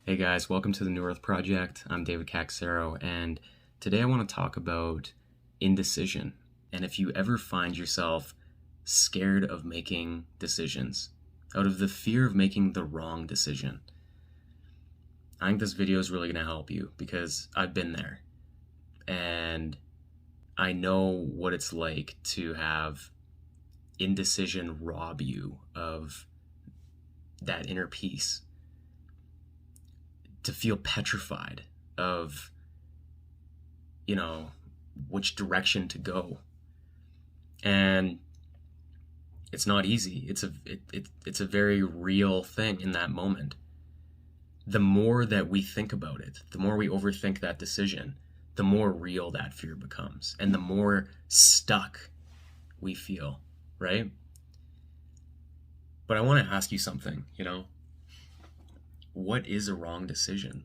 Hey guys, welcome to the New Earth Project. I'm David Caxero, and today I want to talk about indecision. And if you ever find yourself scared of making decisions, out of the fear of making the wrong decision, I think this video is really going to help you because I've been there. And I know what it's like to have indecision rob you of that inner peace, to feel petrified of, which direction to go. And it's not easy. It's a very real thing in that moment. The more that we think about it, the more we overthink that decision, the more real that fear becomes and the more stuck we feel, right? But I want to ask you something, what is a wrong decision?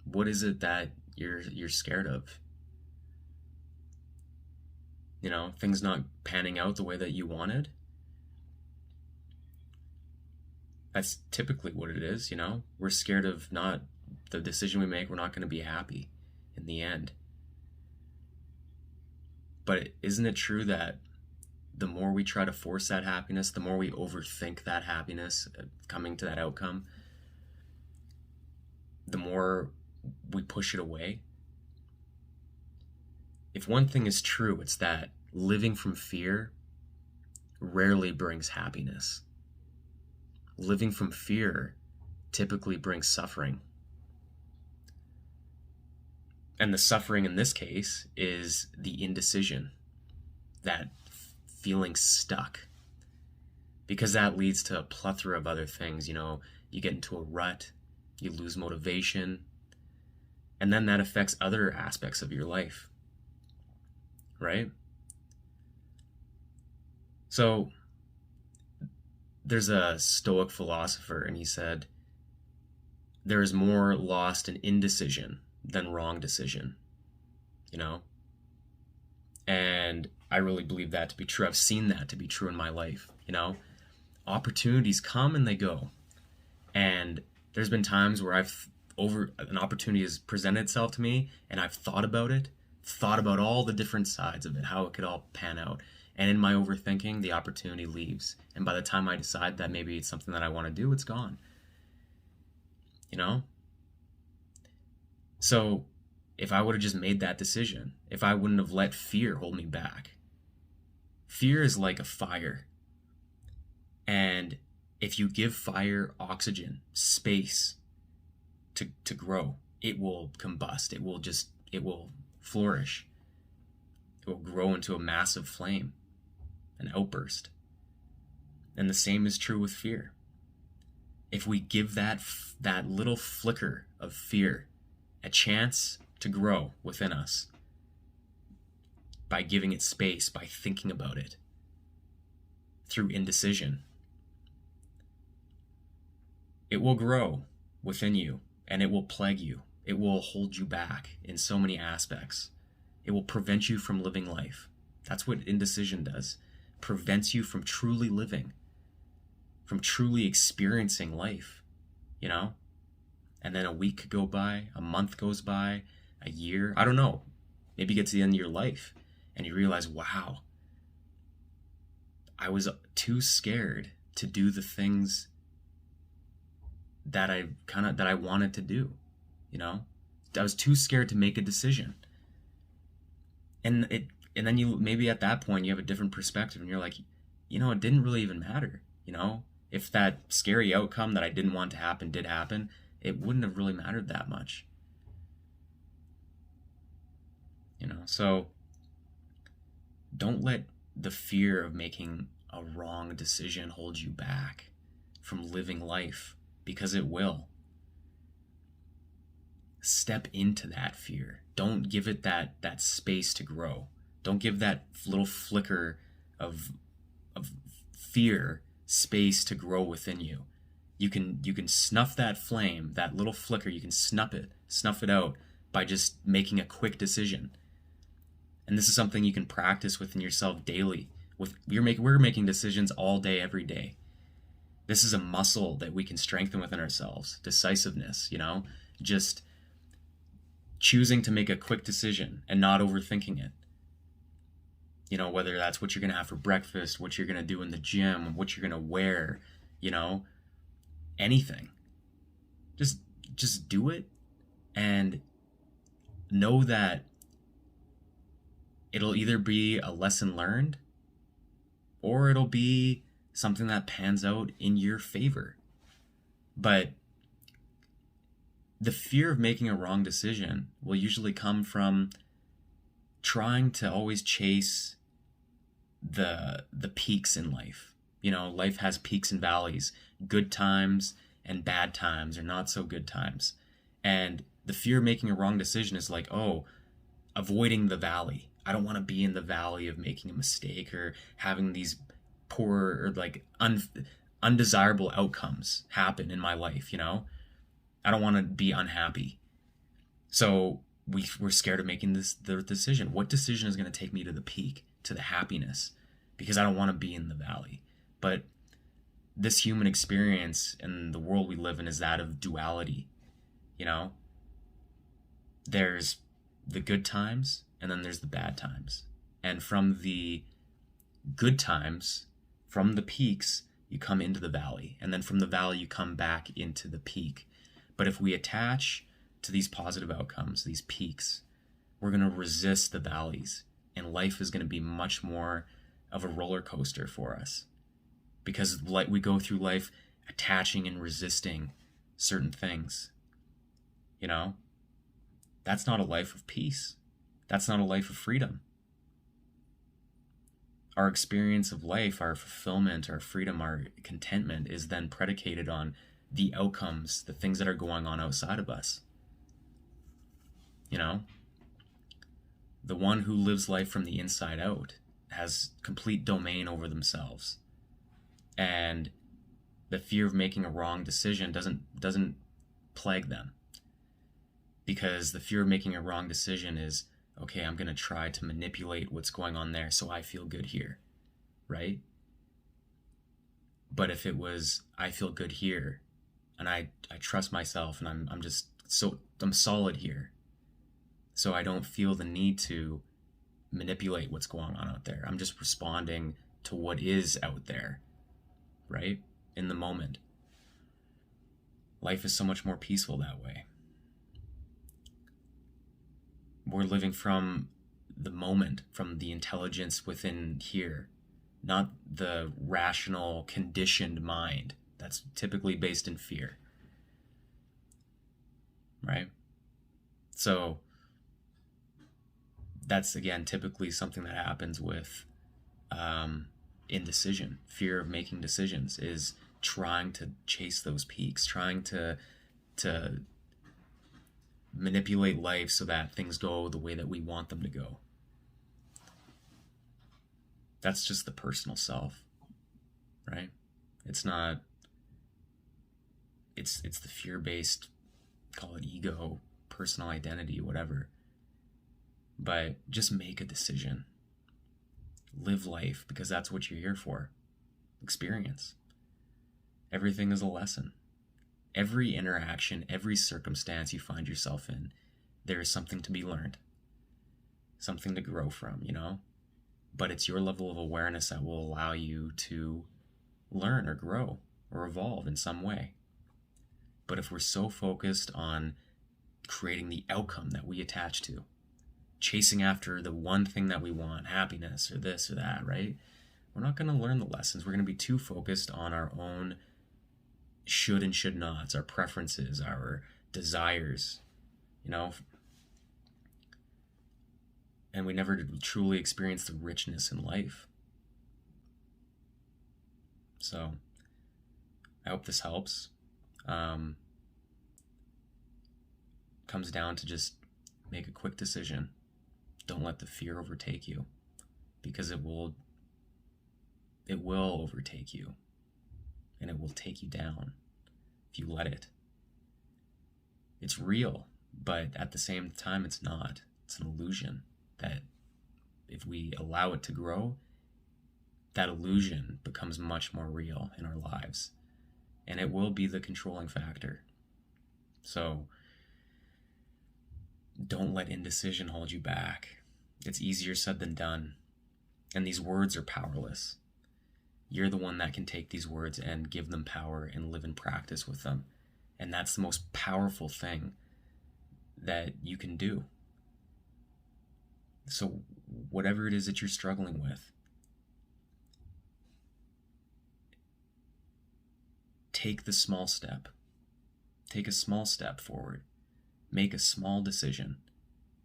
What is it that you're scared of? Things not panning out the way that you wanted. That's typically what it is, We're scared of not the decision we make, we're not going to be happy in the end. But isn't it true that the more we try to force that happiness, the more we overthink that happiness coming to that outcome, the more we push it away? If one thing is true, it's that living from fear rarely brings happiness. Living from fear typically brings suffering. And the suffering in this case is the indecision, that feeling stuck, because that leads to a plethora of other things. You get into a rut, you lose motivation, and then that affects other aspects of your life, right? So there's a Stoic philosopher, and he said, there is more lost in indecision than wrong decision, And I really believe that to be true. I've seen that to be true in my life, Opportunities come and they go. And there's been times where an opportunity has presented itself to me, and I've thought about it, thought about all the different sides of it, how it could all pan out. And in my overthinking, the opportunity leaves. And by the time I decide that maybe it's something that I want to do, it's gone. So if I would have just made that decision, if I wouldn't have let fear hold me back. Fear is like a fire. And if you give fire oxygen, space to grow, it will combust. It will flourish. It will grow into a massive flame, an outburst. And the same is true with fear. If we give that little flicker of fear a chance to grow within us, by giving it space, by thinking about it, through indecision, it will grow within you and it will plague you. It will hold you back in so many aspects. It will prevent you from living life. That's what indecision does. Prevents you from truly living, from truly experiencing life, And then a week could go by, a month goes by, a year, I don't know. Maybe you get to the end of your life and you realize, wow, I was too scared to do the things that I wanted to do, I was too scared to make a decision. And then you, maybe at that point you have a different perspective and you're like, it didn't really even matter, if that scary outcome that I didn't want to happen did happen, it wouldn't have really mattered that much. So don't let the fear of making a wrong decision hold you back from living life, because it will. Step into that fear. Don't give it that space to grow. Don't give that little flicker of fear space to grow within you. You can snuff that flame, that little flicker, you can snuff it out by just making a quick decision. And this is something you can practice within yourself daily. We're making decisions all day, every day. This is a muscle that we can strengthen within ourselves. Decisiveness, just choosing to make a quick decision and not overthinking it. Whether that's what you're going to have for breakfast, what you're going to do in the gym, what you're going to wear, anything. Just do it, and know that it'll either be a lesson learned or it'll be something that pans out in your favor. But the fear of making a wrong decision will usually come from trying to always chase the peaks in life. Life has peaks and valleys, good times and bad times, or not so good times. And the fear of making a wrong decision is like, oh, avoiding the valley. I don't want to be in the valley of making a mistake or having these poor or like undesirable outcomes happen in my life. I don't want to be unhappy. So we're scared of making the decision. What decision is going to take me to the peak, to the happiness? Because I don't want to be in the valley. But this human experience and the world we live in is that of duality. There's the good times and then there's the bad times. And from the good times, from the peaks, you come into the valley. And then from the valley, you come back into the peak. But if we attach to these positive outcomes, these peaks, we're going to resist the valleys. And life is going to be much more of a roller coaster for us. Because we go through life attaching and resisting certain things. That's not a life of peace. That's not a life of freedom. Our experience of life, our fulfillment, our freedom, our contentment is then predicated on the outcomes, the things that are going on outside of us. The one who lives life from the inside out has complete domain over themselves. And the fear of making a wrong decision doesn't plague them. Because the fear of making a wrong decision is, okay, I'm going to try to manipulate what's going on there so I feel good here, right? But if it was, I feel good here, and I trust myself, and I'm solid here, so I don't feel the need to manipulate what's going on out there. I'm just responding to what is out there, right? In the moment. Life is so much more peaceful that way. We're living from the moment, from the intelligence within here, not the rational, conditioned mind that's typically based in fear. Right? So that's, again, typically something that happens with indecision. Fear of making decisions is trying to chase those peaks, trying to manipulate life so that things go the way that we want them to go. That's just the personal self, right? It's not, it's the fear-based, call it ego, personal identity, whatever. But just make a decision. Live life, because that's what you're here for. Experience. Everything is a lesson. Every interaction, every circumstance you find yourself in, there is something to be learned. Something to grow from, But it's your level of awareness that will allow you to learn or grow or evolve in some way. But if we're so focused on creating the outcome that we attach to, chasing after the one thing that we want, happiness or this or that, right? We're not going to learn the lessons. We're going to be too focused on our own should and should nots, our preferences, our desires, and we never truly experience the richness in life. So I hope this helps. Comes down to just make a quick decision. Don't let the fear overtake you, because it will overtake you, and it will take you down if you let it. It's real, but at the same time, it's not. It's an illusion that if we allow it to grow, that illusion becomes much more real in our lives. and it will be the controlling factor. So don't let indecision hold you back. It's easier said than done. And these words are powerless. You're the one that can take these words and give them power and live in practice with them. And that's the most powerful thing that you can do. So whatever it is that you're struggling with, take the small step. Take a small step forward. Make a small decision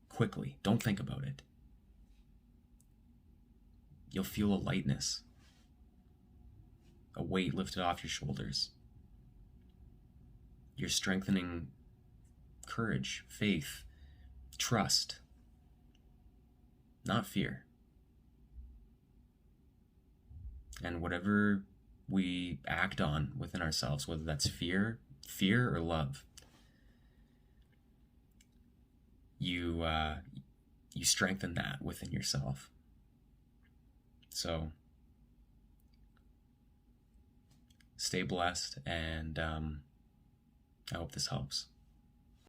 quickly. Don't think about it. You'll feel a lightness, a weight lifted off your shoulders. You're strengthening courage, faith, trust, not fear. And whatever we act on within ourselves, whether that's fear or love, you strengthen that within yourself. So stay blessed, and I hope this helps.